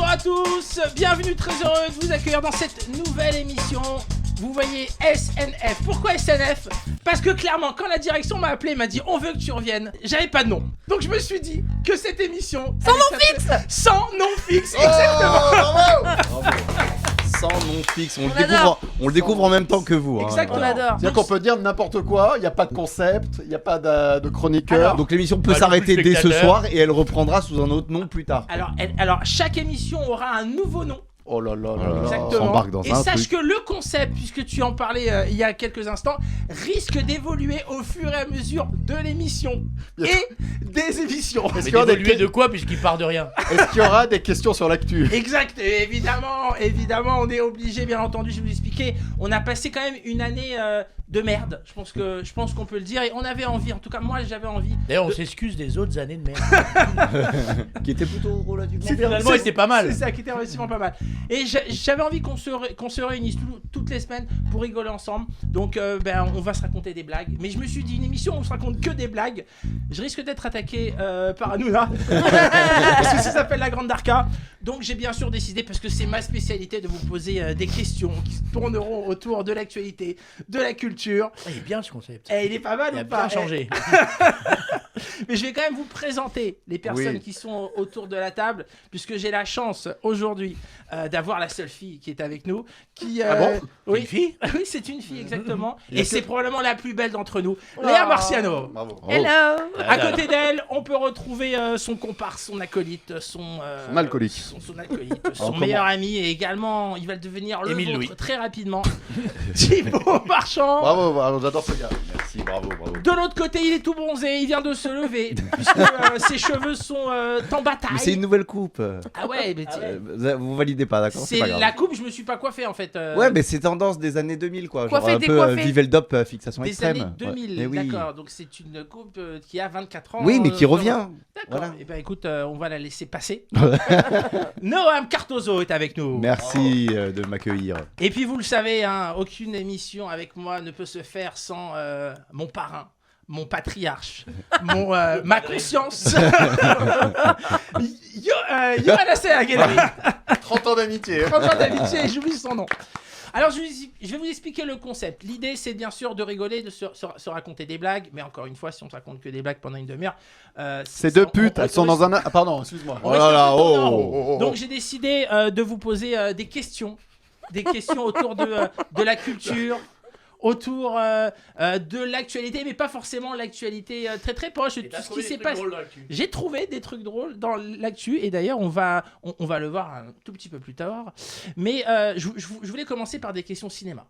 Bonjour à tous, bienvenue, très heureux de vous accueillir dans cette nouvelle émission. Vous voyez SNF. Pourquoi SNF? Parce que clairement, quand la direction m'a appelé, m'a dit on veut que tu reviennes, j'avais pas de nom. Donc je me suis dit que cette émission... Sans nom fixe. Sans nom fixe, exactement. Bravo. Sans nom fixe, on le découvre en même temps que vous. Exactement. On adore. C'est-à-dire qu'on peut dire n'importe quoi, il n'y a pas de concept, il n'y a pas de chroniqueur. Alors, Donc l'émission peut Bah, s'arrêter du coup, dès ce spectateur. soir et elle reprendra sous un autre nom plus tard. Alors, chaque émission aura un nouveau nom. Oh là là là Voilà. là. Exactement. On s'embarque dans Et un sache truc. que le concept, puisque tu en parlais il y a quelques instants, risque d'évoluer au fur et à mesure de l'émission et des émissions. Est-ce Mais qu'il y aura d'évoluer des... de quoi puisqu'il part de rien? Est-ce qu'il y aura des questions sur l'actu? Exact, et évidemment, on est obligé, bien entendu, je vais vous expliquer. On a passé quand même une année de merde. Je pense qu'on peut le dire, et on avait envie. En tout cas, moi, j'avais envie. D'ailleurs, on s'excuse des autres années de merde. Qui était plutôt relativement bien. Finalement, c'était pas mal. C'est ça qui était relativement pas mal. Et j'avais envie qu'on se réunisse toutes les semaines pour rigoler ensemble. Donc, on va se raconter des blagues. Mais je me suis dit, une émission où on se raconte que des blagues, je risque d'être attaqué par Hanouna. Parce que ça s'appelle la Grande Darka. Donc, j'ai bien sûr décidé, parce que c'est ma spécialité, de vous poser des questions qui tourneront autour de l'actualité, de la culture. Il est bien ce concept. Et il est pas mal Il a ou pas? bien changé. Mais je vais quand même vous présenter les personnes Oui. qui sont autour de la table, puisque j'ai la chance aujourd'hui d'avoir la seule fille qui est avec nous. Qui, Ah bon? Oui, Une fille oui, c'est une fille, exactement. Il y a Et que- c'est probablement la plus belle d'entre nous, Léa Marciano. Bravo. Hello. À côté d'elle, on peut retrouver son comparse, son acolyte, son alcoolique. son acolyte, son comment meilleur ami, et également, il va devenir le Émile vôtre Louis. très rapidement. Thibaut Marchand. Bravo, bravo, j'adore ce gars. Merci, bravo, bravo. De l'autre côté, il est tout bronzé, il vient de se lever, puisque ses cheveux sont en bataille. Mais c'est une nouvelle coupe. Ah ouais, mais Vous validez pas, d'accord? c'est pas grave. la coupe, je me suis pas coiffé en fait. Ouais, mais c'est tendance des années 2000 quoi. Coiffé, Genre un peu décoiffé. Vive le Dop fixation des extrême. années 2000, Ouais. Mais oui. d'accord. Donc c'est une coupe qui a 24 ans. Oui, mais qui revient. D'accord. Voilà. Et ben écoute, on va la laisser passer. Noam Cartozo est avec nous. Merci de m'accueillir. Et puis vous le savez, hein, aucune émission avec moi ne peut se faire sans mon parrain. Mon patriarche, ma conscience, Johan Asseagueleri. 30 ans d'amitié. 30 ans d'amitié, j'oublie son nom. Alors, je vais vous expliquer le concept. L'idée, c'est bien sûr de rigoler, de se raconter des blagues. Mais encore une fois, si on se raconte que des blagues pendant une demi-heure... Ces deux putes, elles sont dans un... Ah pardon, excuse-moi. on Oh reste là là, tout le temps. oh. Donc, j'ai décidé de vous poser des questions. Des questions autour de la culture, autour de l'actualité, mais pas forcément l'actualité très très proche de tout ce qui s'est passé. J'ai trouvé des trucs drôles dans l'actu, et d'ailleurs on va le voir un tout petit peu plus tard. Mais je voulais commencer par des questions cinéma.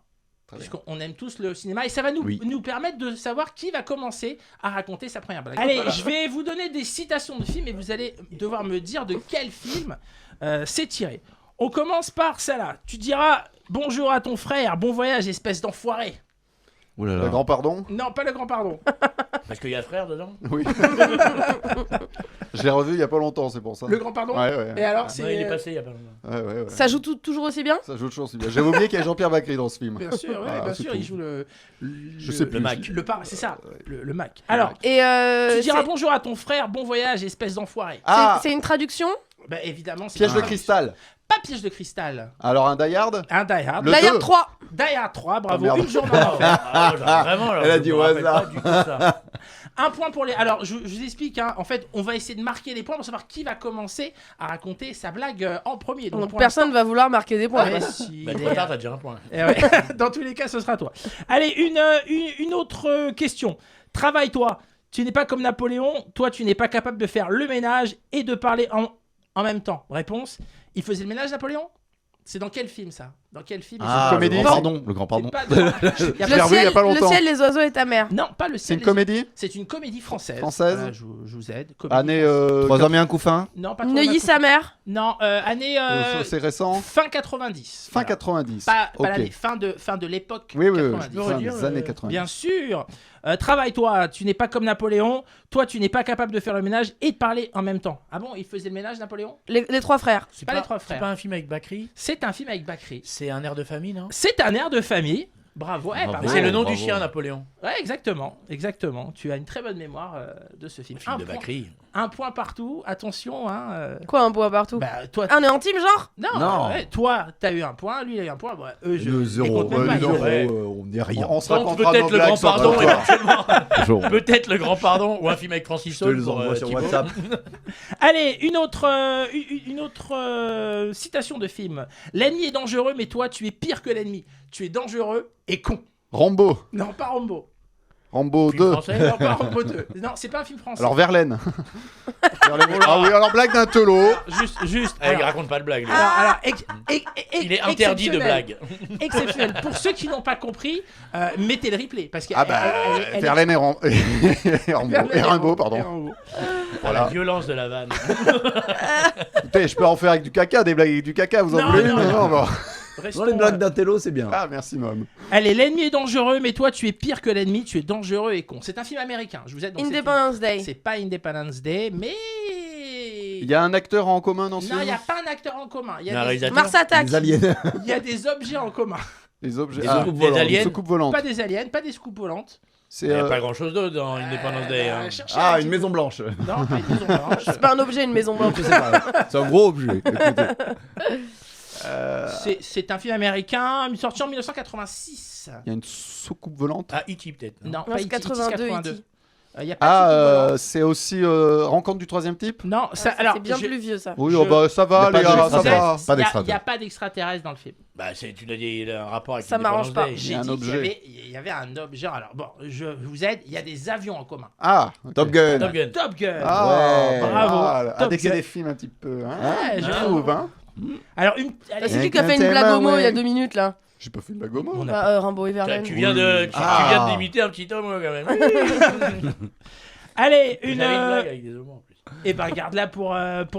Puisqu'on aime tous le cinéma, et ça va nous permettre de savoir qui va commencer à raconter sa première blague. Allez, je vais vous donner des citations de films et vous allez devoir me dire de quel film c'est tiré. On commence par celle-là. Tu diras bonjour à ton frère, bon voyage, espèce d'enfoiré. Ouh là là. Le grand pardon? Non, pas le grand pardon. Parce qu'il y a frère dedans. Oui. Je l'ai revu il y a pas longtemps, c'est pour ça. Le grand pardon. Ouais, ouais. Et alors, Non, c'est. il est passé il y a pas longtemps. Ouais. Ça joue toujours aussi bien? Ça joue toujours aussi bien. J'avais oublié qu'il y a Jean-Pierre Bacry dans ce film. Bien sûr, ouais, Ah, bien c'est sûr, tout. il joue Je sais plus. Le Mac. c'est ça, le Mac. Alors, Et tu diras bonjour à ton frère, bon voyage, espèce d'enfoiré. Ah, c'est une traduction? Bah évidemment, c'est piège de pas- cristal. Pas piège de cristal. Alors un Die Hard? Un Die Hard. Le D'ailleurs deux. 3. Die Hard 3, bravo. Ah, merde. Une journée en enfer. Vraiment, là, Elle a je dit me au rappelle hasard. pas du tout ça. Un point pour les. Alors, je vous explique, hein. En fait, on va essayer de marquer les points pour savoir qui va commencer à raconter sa blague en premier. Donc pour personne va vouloir marquer des points. l'instant- Ouais, si, Bah, Léa. trop tard, t'as déjà un point. Eh ouais. Dans tous les cas, ce sera toi. Allez, une autre question. Travaille-toi. Tu n'es pas comme Napoléon. Toi, tu n'es pas capable de faire le ménage et de parler en même temps. Réponse. Il faisait le ménage, Napoléon? C'est dans quel film, ça? Dans quel film? Ah, comédie. le grand pardon. Le grand C'est pardon. pas dans- Y a Je pas- l'ai revu il y a pas Le longtemps. ciel, les oiseaux et ta mère. Non, pas le C'est ciel. une comédie? C'est une comédie française. Française. Voilà, je vous aide. Comédie Année... française. 3 hommes et un couffin. Non, pas trop. Neuilly sa mère. Non, année c'est récent? fin 90. Fin Voilà. 90. Pas Ok. l'année, fin de l'époque Oui, oui, 90. oui. Fin des années 90. Bien sûr. Travaille-toi, tu n'es pas comme Napoléon. Toi, tu n'es pas capable de faire le ménage et de parler en même temps. Ah bon, il faisait le ménage, Napoléon? Les trois frères. C'est pas les trois C'est frères. pas un film avec Bakri. C'est un film avec Bakri. C'est un air de famille, non? C'est un air de famille. Bravo. Bravo. Pas Mais mal. c'est le nom du Bravo. chien, Napoléon. Ouais, exactement. Tu as une très bonne mémoire de ce film. Film de point, Bacri. un point partout. Attention, hein. Quoi, un point partout? Bah, toi, Ah, on est en team, genre? non. Ouais, toi, t'as eu un point. Lui, il a eu un point. Ouais, eux, je Le les zéro, compte même pas, le ils ont- zéro, ouais. on n'est rien. On se Donc racontera peut-être nos le blagues grand sur pardon, toi. éventuellement. Bonjour. Peut-être le grand pardon ou un film avec Francis Je te Saul les pour, envoie sur Thibaut. WhatsApp. Allez, une autre citation de film. L'ennemi est dangereux, mais toi, tu es pire que l'ennemi. Tu es dangereux et con. Rambo. Non, pas Rambo. Rambo Film 2. français. Non, pas Rambo 2. Non, c'est pas un film français. Alors Verlaine. Ah oui, alors blague d'un telot. Juste. Eh, il raconte pas de blague. lui. Il est interdit de exceptionnel. blague. Exceptionnel. Pour ceux qui n'ont pas compris, mettez le replay. Parce que Ah bah, Verlaine et Rambo. Et Rimbaud, pardon. La violence de la vanne. Écoutez, je peux en faire avec du caca, des blagues avec du caca, vous en Non, voulez non, une non. bon. Restons, Non, les blagues d'Intello, c'est bien. Ah, merci, Mom. Allez, l'ennemi est dangereux, mais toi, tu es pire que l'ennemi. Tu es dangereux et con. C'est un film américain. Je vous aide dans cette Independence Day. C'est pas Independence Day, mais. Il y a un acteur en commun dans ce Non, il film n'y a pas un acteur en commun. Il y, Un a des... réalisateur. Mars Attack. Les aliens. il y a des objets en commun. Les objets. Des Ah, soucoupes Des volantes. aliens. une soucoupe volante. Pas des aliens, pas des scoops volantes. C'est Il n'y a pas grand chose d'autre dans Independence Day. hein. Cherchez Ah, un une petit maison blanche. peu. Non, pas une maison blanche. C'est pas un objet, une maison blanche. Je sais pas. C'est un gros objet. Écoutez. C'est un film américain, sorti en 1986. Il y a une soucoupe volante. Ah, E.T. peut-être. Non, Non, pas c'est E.T., 82, E.T. Il y a pas de soucoupe volante. C'est aussi Rencontre du troisième type. Non, ça, Ah, alors, c'est bien je- plus vieux, ça. Oui, Je- oh bah ça Y a va, pas les gars, ça d'extraterrestre. va. Pas Il n'y a d'extraterrestre. pas d'extraterrestre dans le film. Bah, tu l'as dit, il a un rapport avec Ça m'arrange Independence pas. Day. J'ai un dit qu'il objet. y avait un objet. Alors, bon, je vous aide, il y a des avions en commun. Ah, ok. Top Gun. Top Gun. Top Gun. Ah, Ouais. Bravo. Ah, Top dès que c'est Gun. des films un petit peu, hein. Ouais, je Je trouve. trouve, hein. Alors, Bah, c'est allez, lui qui a fait une blague homo il y a 2 minutes, là. J'ai pas fait de la gomme. On a- Bah, Rambo et Verlaine. Tu viens de, tu Ah. viens d'imiter un petit homme quand même. allez, J'avais une. une blague avec des homos en plus. Et ben garde-la pour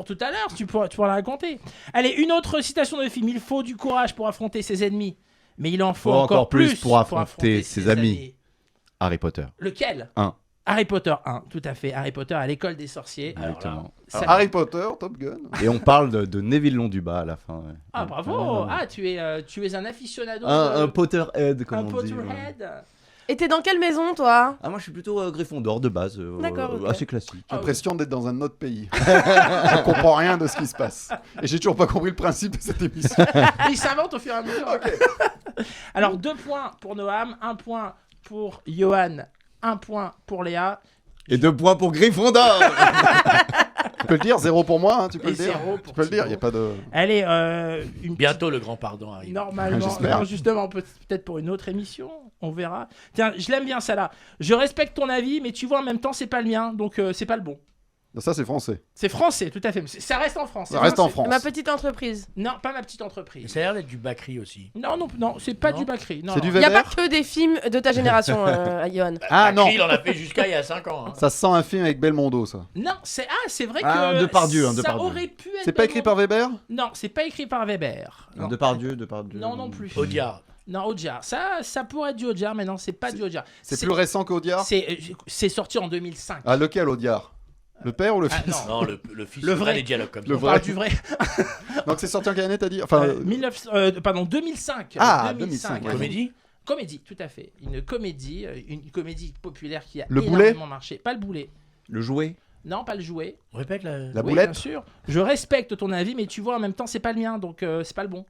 tout à l'heure, tu pourras la raconter. Allez, une autre citation de film. Il faut du courage pour affronter ses ennemis, mais il en faut encore plus pour affronter ses amis. Harry Potter. Lequel? Un. Harry Potter 1, tout à fait. Harry Potter à l'école des sorciers. Alors là, Exactement. ça- Harry Potter, Top Gun. Et on parle de Neville Londubat à la fin. ouais. Ah bravo! Ah, tu es un aficionado. de- Un Potterhead, comme un on dit. ouais. Potterhead. Et t'es dans quelle maison, toi? Ah, moi je suis plutôt Gryffondor de base. D'accord, ok. Assez classique. J'ai l'impression d'être dans un autre pays. Je comprends rien de ce qui se passe. Et j'ai toujours pas compris le principe de cette émission. Il s'invente au fur et à mesure. Alors 2 points pour Noam, 1 point pour Johan, 1 point pour Léa. Et 2 points pour Gryffondor. Tu peux le dire, 0 pour moi, hein, tu peux Et le dire. 0 Tu pour peux le dire, Thibaut. il y a pas de. Allez, une Bientôt le grand pardon arrive. Normalement, J'espère. non, justement, peut-être pour une autre émission, on verra. Tiens, je l'aime bien ça là. Je respecte ton avis, mais tu vois en même temps c'est pas le mien, donc c'est pas le bon. Ça, c'est français. C'est français, tout à fait. Ça reste en France. Ça c'est reste en français. France. Ma petite entreprise. Non, pas ma petite Et entreprise. ça a l'air d'être du Bacri aussi. Non, c'est pas Non. du Bacri. Non, C'est non. du Il y a pas Weber. que des films de ta génération, Johan. Ah non, Bacri, il en a fait jusqu'à il y a 5 ans. hein. ça sent un film avec Belmondo, ça. Non, c'est vrai Ah, que Depardieu, ça Depardieu. aurait pu être. C'est pas écrit par Weber? Non, c'est pas écrit par Weber. Non, Depardieu. Non, non plus. Audiard. Non, Audiard. Ça pourrait être du Audiard, mais non, c'est pas du Audiard. C'est plus récent qu'Audiard? C'est sorti en 2005. Ah, lequel Audiard? Le père ou le Ah, fils? non. Non, le fils, Le c'est pas vrai. des dialogues comme Le ça. On vrai. parle du vrai. Donc c'est sorti en quelle année, t'as dit? Enfin, 2005. Ah, 2005. 2005, ouais. Comédie. Comédie, tout à fait. Une comédie populaire qui a Le énormément boulet marché. Pas le boulet. Le jouet. Non, pas le jouet. On répète la. La Oui, boulette? bien sûr. Je respecte ton avis, mais tu vois, en même temps, c'est pas le mien, donc c'est pas le bon.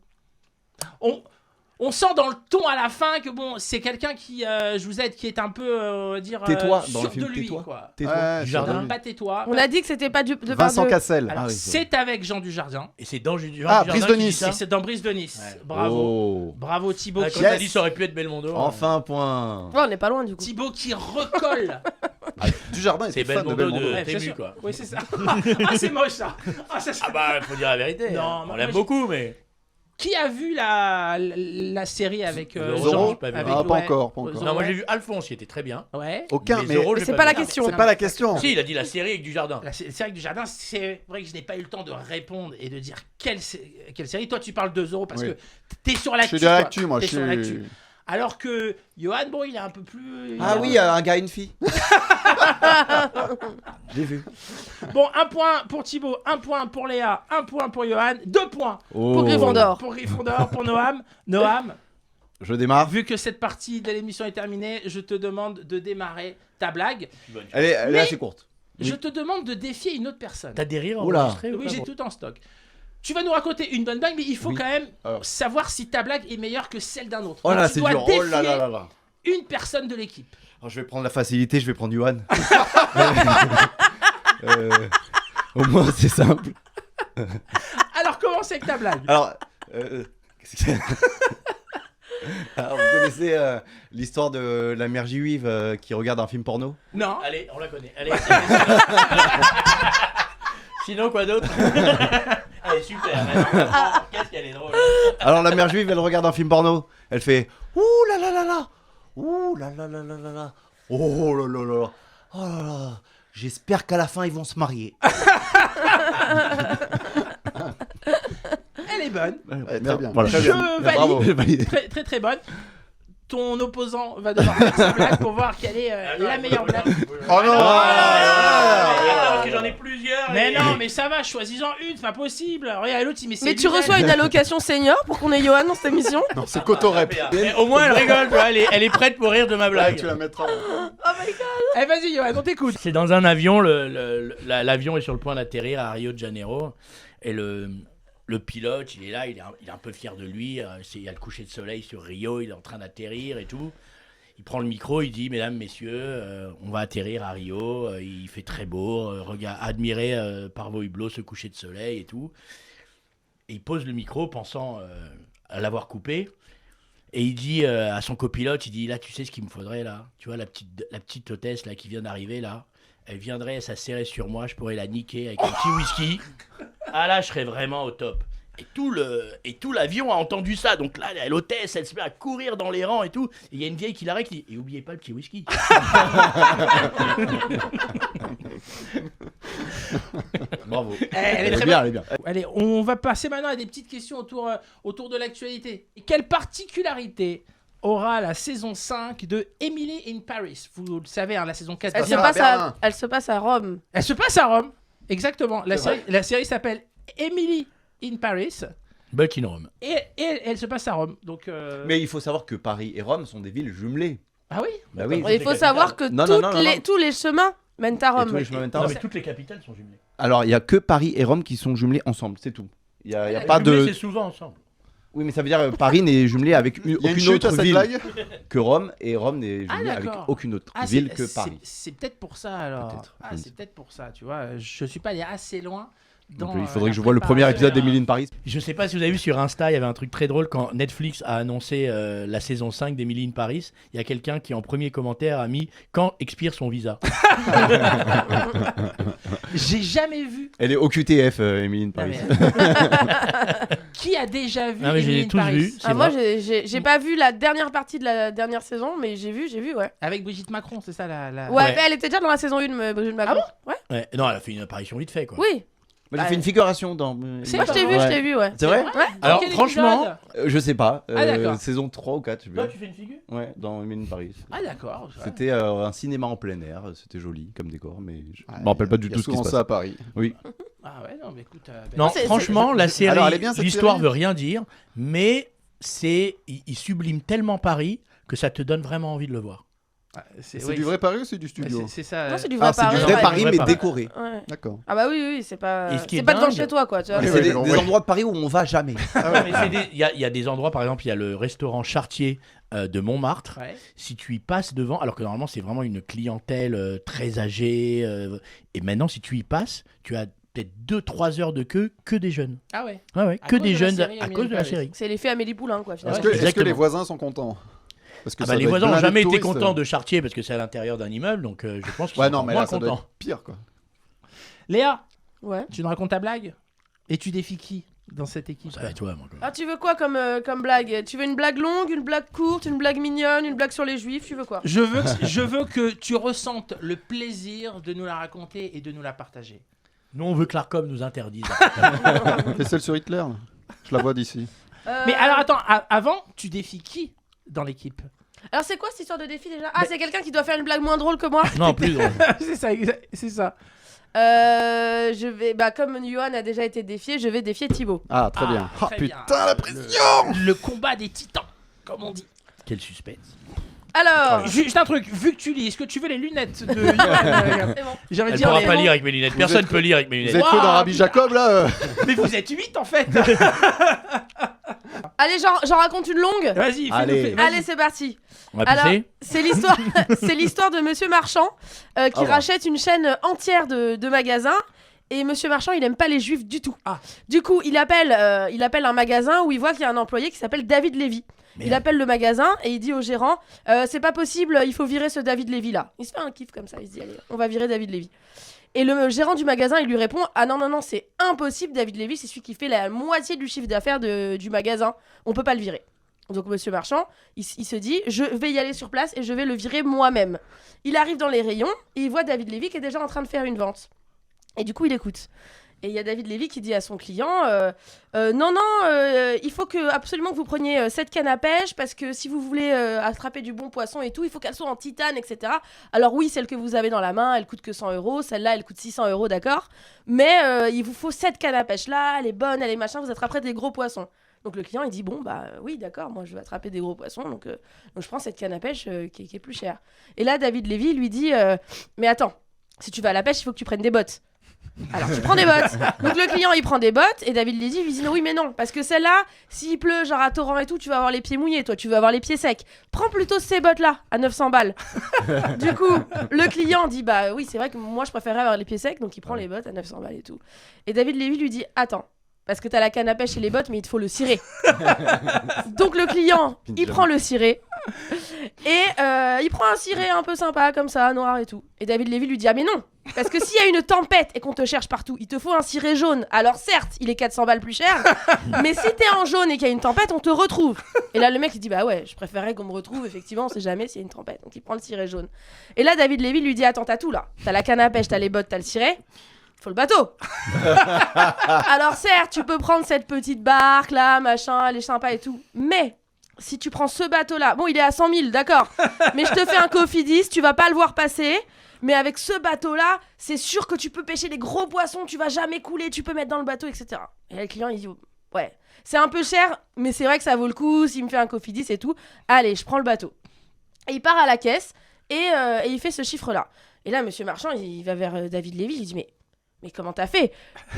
On sent dans le ton à la fin que bon, c'est quelqu'un qui, je vous aide, qui est un peu, on va dire, Tais-toi, dans sûr le film, de lui, tais-toi. quoi. Tais-toi. Ouais, Du jardin. c'est Pas tais-toi. On a dit que c'était pas de Vincent Vincent Cassel. Alors, Ah oui, c'est avec Jean Dujardin. Et c'est dans Jean Ah, Dujardin Brise de qui dit Nice. ça. Et c'est dans Brise de Nice. Ouais. Bravo. Oh. Bravo Thibaut. Ah, qui- Comme t'as dit, ça aurait pu être Belmondo. Enfin un point. Oh, on n'est pas loin, du coup. Thibaut qui recolle. Dujardin C'est était fan de Belmondo Belmondo. de Ouais, bien Tému, sûr. quoi. Oui, c'est ça. Ah, c'est moche ça. Ah, ça, c'est- Ah bah, faut dire la vérité. Non, hein. moi, On l'aime moi, beaucoup, mais. Qui a vu la série avec Zorro, Jean j'ai pas vu. avec- Ah, pas ouais, encore, pas encore. Zorro. Non, moi j'ai vu Alphonse, qui était très bien. Ouais. Aucun, Mais mais Zorro, Mais j'ai c'est pas pas la vu. question. c'est pas la question. Si, il a dit la série avec du jardin. La série du jardin, c'est vrai que je n'ai pas eu le temps de répondre et de dire quelle série. Toi, tu parles de Zorro parce Oui. que t'es sur Je l'actu. suis de toi. l'actu, moi. T'es Je sur l'actu. suis. Alors que Johan, bon, il est un peu plus. Ah oui, un gars et une fille. J'ai vu. Bon, 1 point pour Thibaut, 1 point pour Léa, 1 point pour Johan, 2 points Oh. Pour Gryffondor. pour Gryffondor, pour Noam. Noam, Je démarre. Vu que cette partie de l'émission est terminée, je te demande de démarrer ta blague. Elle est Mais- assez courte. Je te demande de défier une autre personne. T'as des rires Oula. enregistrés ou Oui, pas, j'ai bon tout en stock. Tu vas nous raconter une bonne blague, mais il faut Oui. quand même Alors. savoir si ta blague est meilleure que celle d'un autre. Oh Donc, là, tu c'est dois dur. défier Oh là là là là. une personne de l'équipe. Alors, je vais prendre la facilité, je vais prendre Johan. Au moins, c'est simple. Alors, commence avec ta blague. Alors, qu'est-ce que- Alors, vous connaissez l'histoire de la mère juive qui regarde un film porno? Non. Allez, on la connaît. Allez, sinon, quoi d'autre? Allez, super. Qu'est-ce qu'elle est drôle. Alors, la mère juive, elle regarde un film porno. Elle fait ouh là là là là, ouh là là là là là là, oh là là là, oh là là. J'espère qu'à la fin ils vont se marier. Elle est bonne. Ouais, très bien. Voilà. Très Je bien. Bravo. valide. Très très très bonne. Ton opposant va devoir faire sa blague pour voir quelle est la meilleure blague. Oh non. Parce que j'en ai plusieurs. Mais et- non, mais ça va, choisis-en une, c'est pas possible. Regarde l'autre, il met ses Mais tu lunettes. reçois une allocation senior pour qu'on ait Johan dans cette émission? Non, c'est Cotorep. Mais au moins, elle rigole, tu vois, elle est prête pour rire de ma blague. Tu la mettras. Eh, vas-y, Johan, on t'écoute. C'est dans un avion, l'avion est sur le point d'atterrir à Rio de Janeiro, et le pilote, il est là, il est un peu fier de lui, il y a le coucher de soleil sur Rio, il est en train d'atterrir et tout. Il prend le micro, il dit, mesdames, messieurs, on va atterrir à Rio, il fait très beau, admirez par vos hublots ce coucher de soleil et tout. Et il pose le micro pensant à l'avoir coupé. Et il dit à son copilote, il dit, là, tu sais ce qu'il me faudrait, là? Tu vois, la petite hôtesse, là, qui vient d'arriver, là, elle viendrait, elle s'asserrait sur moi, je pourrais la niquer avec un petit whisky. Ah là, je serais vraiment au top. Et tout l'avion a entendu ça. Donc là, l'hôtesse, elle se met à courir dans les rangs et tout. Et il y a une vieille qui l'arrête, qui dit, et oubliez pas le petit whisky. Bravo. Elle est Elle est très bien, bonne. elle est bien. Allez, on va passer maintenant à des petites questions autour de l'actualité. Et quelle particularité aura la saison 5 de Emily in Paris? Vous le savez, hein, la saison 4 Elle se, vient. passe Berlin. elle se passe à Rome. Elle se passe à Rome. Exactement. La C'est série s'appelle Emily in Paris. Buck in Rome. Et elle se passe à Rome. Donc, Mais il faut savoir que Paris et Rome sont des villes jumelées. Ah oui? Bah oui. Il faut savoir que Non, non, non, non, non. tous les chemins mènent à Et Rome. tous les chemins mènent à Non, Rome. mais toutes les capitales sont jumelées. Alors, il n'y a que Paris et Rome qui sont jumelés ensemble, c'est tout. Il n'y a, Ah, pas Jumelées, de. c'est souvent ensemble. Oui, mais ça veut dire Paris n'est jumelé avec Il y a une aucune chute à autre cette ville blague. que Rome, et Rome n'est Ah, jumelé avec d'accord. aucune autre Ah, ville c'est- que Paris. C'est peut-être pour ça alors. Peut-être, Ah, je ne c'est peut-être pour ça, tu vois. Je suis pas allé assez loin. Donc, Dans, il faudrait la que je voie le premier préparation. épisode d'Emily in Paris. Je sais pas si vous avez vu sur Insta, il y avait un truc très drôle quand Netflix a annoncé la saison 5 d'Emily in Paris. Il y a quelqu'un qui en premier commentaire a mis quand expire son visa. J'ai jamais vu. Elle est au QTF, Emily in Non, Paris. mais- Qui a déjà vu Non, mais Emily j'ai in tous Paris vu. C'est Moi, vrai. j'ai pas vu la dernière partie de la dernière saison, mais j'ai vu, ouais. Avec Brigitte Macron, c'est ça la... Ouais, Ouais. mais elle était déjà dans la saison 1, Brigitte Macron. Ouais. Ouais. Non, elle a fait une apparition vite fait, quoi. Oui. Moi, j'ai fait une figuration dans. C'est Moi, je t'ai vu, Ouais. je t'ai vu, ouais. C'est vrai? Ouais. Dans Alors, quel franchement, épisode Je sais pas. Ah, d'accord. Saison 3 ou 4, je sais Toi, pas. tu fais une figure? Ouais, dans Emily in Paris. Ah d'accord. ouais. C'était un cinéma en plein air, c'était joli comme décor, mais je me rappelle pas du Il y a tout ce qui souvent se ça passe. à Paris. Oui. Ah ouais, non, mais écoute... Non, c'est- franchement, la série, Alors, elle est bien, cette l'histoire série veut rien dire, mais il sublime tellement Paris que ça te donne vraiment envie de le voir. C'est oui, du vrai Paris ou c'est du studio? C'est ça. Non, c'est du vrai Ah, c'est Paris. du Vrai ouais. Paris, Ouais, mais Paris. décoré. Ouais. D'accord. Ah bah oui, c'est pas, Et ce qui est c'est pas devant dingue- chez toi, quoi. Tu vois. Oui, C'est oui, des, mais des oui. endroits de Paris où on va jamais. Mais il y a des endroits, par exemple, il y a le restaurant Chartier de Montmartre. Ouais. Si tu y passes devant, alors que normalement c'est vraiment une clientèle très âgée, et maintenant si tu y passes, tu as peut-être 2-3 heures de queue que des jeunes. Ah ouais. Ouais, ouais, À que cause des de la jeunes série à Emily cause in de la Paris. série. C'est l'effet Amélie Poulain, quoi, finalement. Est-ce que les Exactement. voisins sont contents? Parce que Ah ça bah, les doit être voisins n'ont blindé de jamais été touristes. contents de Chartier parce que c'est à l'intérieur d'un immeuble, donc je pense qu'ils Ouais, sont non, mais moins là, ça doit contents. être pire, quoi. Léa, Ouais. tu nous racontes ta blague? Et tu défies qui dans cette équipe? Ça va être toi, mon gars. Ah, tu veux quoi comme blague? Tu veux une blague longue, une blague courte, une blague mignonne, une blague sur les juifs? Tu veux quoi? Je veux que tu ressentes le plaisir de nous la raconter et de nous la partager. Nous, on veut que l'ARCOM nous interdise. T'es celle sur Hitler, là? Je la vois d'ici. Mais alors attends, avant, tu défies qui dans l'équipe? Alors, c'est quoi cette histoire de défi déjà? Ah, Mais- c'est quelqu'un qui doit faire une blague moins drôle que moi? Non, plus drôle. C'est ça, c'est ça. Je vais, comme Johan a déjà été défié, je vais défier Thibaut. Ah, très Ah, bien. Ah, très bien. putain, la pression! Le combat des titans. comme on dit. Quel suspense. Alors, Juste un truc, vu que tu lis, est-ce que tu veux les lunettes de Johan c'est bon. J'allais Elle dire pourra les- pas lire avec mes lunettes. Personne peut lire avec mes Vous lunettes. êtes que dans Waouh, Rabbi Jacob là Mais vous êtes 8 en fait. Allez, j'en raconte une longue. Vas-y, fais-nous, Allez. vas-y. Allez, c'est parti. On va Alors, pisser. c'est l'histoire, c'est l'histoire de Monsieur Marchand qui Ah ouais. rachète une chaîne entière de magasins. Et Monsieur Marchand, il aime pas les juifs du tout. Ah. Du coup, il appelle un magasin où il voit qu'il y a un employé qui s'appelle David Lévy. Il appelle le magasin et il dit au gérant c'est pas possible, il faut virer ce David Lévy là. Il se fait un kiff comme ça, il se dit allez, on va virer David Lévy. Et le gérant du magasin, il lui répond ah non, c'est impossible, David Lévy, c'est celui qui fait la moitié du chiffre d'affaires du magasin. On peut pas le virer. Donc Monsieur Marchand, il se dit je vais y aller sur place et je vais le virer moi-même. Il arrive dans les rayons et il voit David Lévy qui est déjà en train de faire une vente. Et du coup, il écoute. Et il y a David Lévy qui dit à son client non, il faut absolument que vous preniez cette canne à pêche parce que si vous voulez attraper du bon poisson et tout, il faut qu'elle soit en titane, etc. Alors oui, celle que vous avez dans la main, elle coûte que 100 €. Celle-là, elle coûte 600 €, d'accord. Mais il vous faut cette canne à pêche là, elle est bonne, elle est machin, vous attraperez des gros poissons. Donc le client, il dit bon, bah oui, d'accord, moi je veux attraper des gros poissons, donc je prends cette canne à pêche qui est plus chère. Et là, David Lévy lui dit mais attends, si tu vas à la pêche, il faut que tu prennes des bottes. Alors tu prends des bottes. Donc le client il prend des bottes et David Lévy lui dit oui mais non parce que celle-là s'il pleut genre à torrent et tout tu vas avoir les pieds mouillés, toi tu vas avoir les pieds secs. Prends plutôt ces bottes là à 900 balles. Du coup le client dit bah oui c'est vrai que moi je préférerais avoir les pieds secs, donc il prend les bottes à 900 balles et tout. Et David Lévy lui dit attends parce que t'as la canne à pêche et les bottes mais il te faut le ciré. Donc le client il prend le ciré et il prend un ciré un peu sympa comme ça noir et tout. Et David Lévy lui dit ah mais non parce que s'il y a une tempête et qu'on te cherche partout, il te faut un ciré jaune. Alors certes, il est 400 balles plus cher, mais si t'es en jaune et qu'il y a une tempête, on te retrouve. Et là, le mec, il dit bah ouais, je préférerais qu'on me retrouve. Effectivement, on sait jamais s'il y a une tempête. Donc il prend le ciré jaune. Et là, David Lévy lui dit attends, t'as tout là. T'as la canne à pêche, t'as les bottes, t'as le ciré. Faut le bateau. Alors certes, tu peux prendre cette petite barque là, machin, elle est sympa et tout. Mais si tu prends ce bateau là, bon, il est à 100 000, d'accord. Mais je te fais un cofidis, tu vas pas le voir passer. Mais avec ce bateau-là, c'est sûr que tu peux pêcher des gros poissons, tu vas jamais couler, tu peux mettre dans le bateau, etc. Et là, le client, il dit ouais, c'est un peu cher, mais c'est vrai que ça vaut le coup, s'il me fait un cofidis et tout. Allez, je prends le bateau. Et il part à la caisse et il fait ce chiffre-là. Et là, Monsieur Marchand, il va vers David Lévy, il dit mais comment t'as fait ?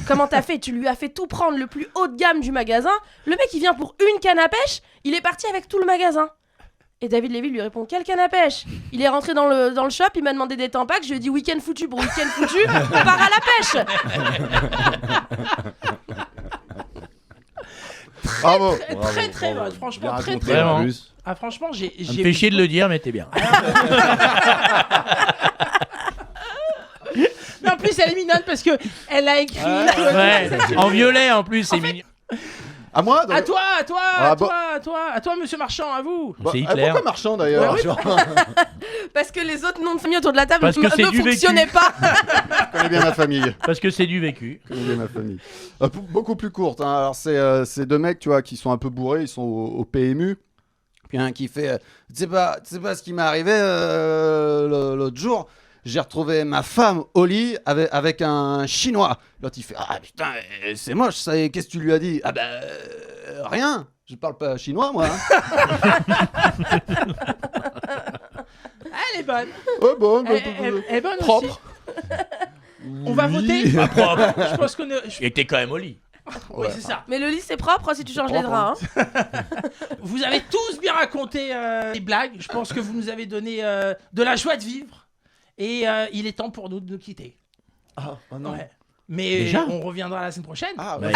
Comment t'as fait ? Tu lui as fait tout prendre le plus haut de gamme du magasin. Le mec, il vient pour une canne à pêche, il est parti avec tout le magasin. Et David Lévy lui répond quelle canne à pêche ? Il est rentré dans le shop, il m'a demandé des tampacs, je lui ai dit week-end foutu pour week-end foutu, on part à la pêche. Bravo. Très bon, franchement, très raconté, très en bon. plus. Ah, franchement, Ça me fait chier de le dire, mais t'es bien. Mais en plus, elle est mignonne parce que elle a écrit. Ouais, en violet en plus, c'est mignon. À moi À toi, Ah, bon. Monsieur Marchand, à vous. Bah, C'est Hitler. pourquoi Marchand d'ailleurs? Parce que les autres noms de famille autour de la table Parce que c'est ne du vécu. fonctionnaient pas. Je connais bien ma famille. Parce que c'est du vécu. Je connais bien ma famille. Beaucoup plus courte. Hein. Alors c'est deux mecs, tu vois, qui sont un peu bourrés, ils sont au PMU. Puis un qui fait, tu sais pas ce qui m'est arrivé l'autre jour. J'ai retrouvé ma femme au lit avec un Chinois. L'autre il fait, ah putain, c'est moche ça. Et qu'est-ce que tu lui as dit? Ah ben rien. Je parle pas chinois moi. Hein. Elle est bonne. Ouais, bon, Elle est bonne propre. aussi. On va voter. Pas propre. Je pense qu'on est. Il était quand même au lit. Oui, c'est ça. Mais le lit c'est propre si tu changes les propre, draps. Hein. Vous avez tous bien raconté les blagues. Je pense que vous nous avez donné de la joie de vivre. Et il est temps pour nous de nous quitter. Ah, oh non. Ouais. Mais Déjà on reviendra la semaine prochaine. Ah, Ouais.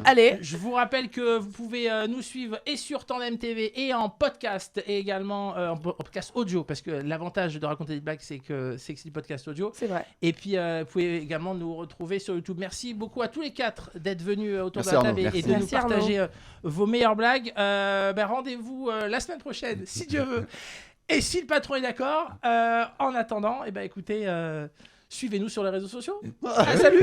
Allez. Je vous rappelle que vous pouvez nous suivre et sur Tandem TV et en podcast et également en podcast audio parce que l'avantage de raconter des blagues c'est que c'est du podcast audio. C'est vrai. Et puis vous pouvez également nous retrouver sur YouTube. Merci beaucoup à tous les quatre d'être venus autour Merci de la table Arnaud. et de Merci. nous partager vos meilleures blagues. Rendez-vous la semaine prochaine si Dieu veut. Et si le patron est d'accord, en attendant, écoutez, suivez-nous sur les réseaux sociaux. Ah, salut.